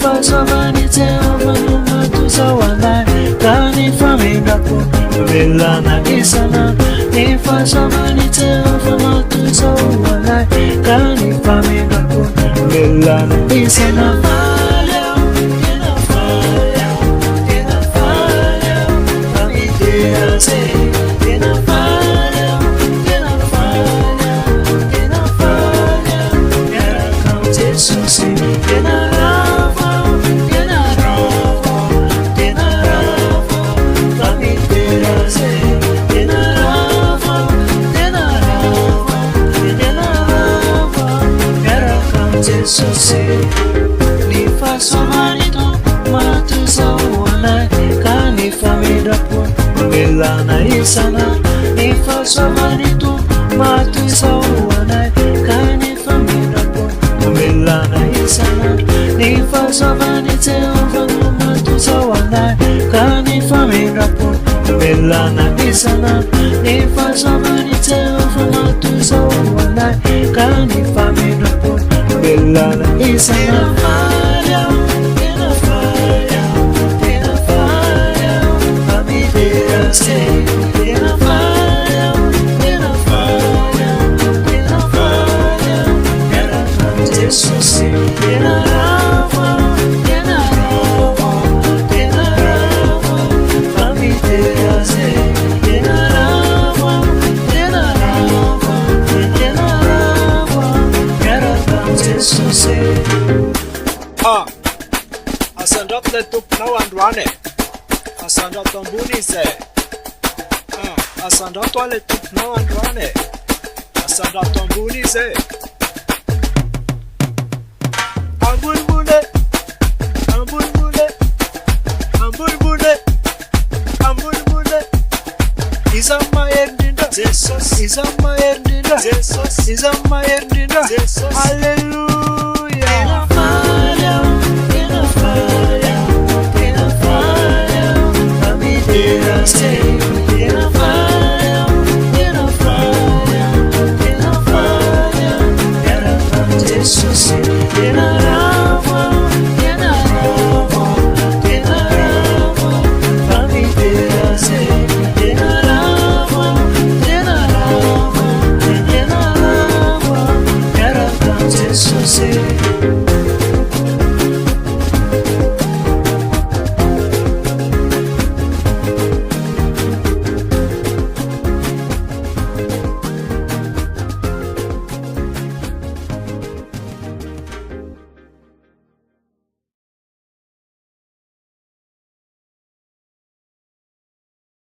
faso vanite omanuma tuzawana kani famindapo belana isana ni faso vanite ofama tuzawana kani famindapo belana isana ni faso manito matuzawana kani famidapo belana isana ni faso manito matuzawana kani famidapo belana isana ni faso vanite ofama matuzawana kani famidapo belana isana ni faso vanite ofama matuzawana kani famidapo belana isana Asandrat letup nawandwane asandrat ambunize asandrat letup nawandwane asandrat ambunize ambulbule ambulbule ambulbule ambulbule izama yerdinda Jesus izama yerdinda Jesus izama yerdinda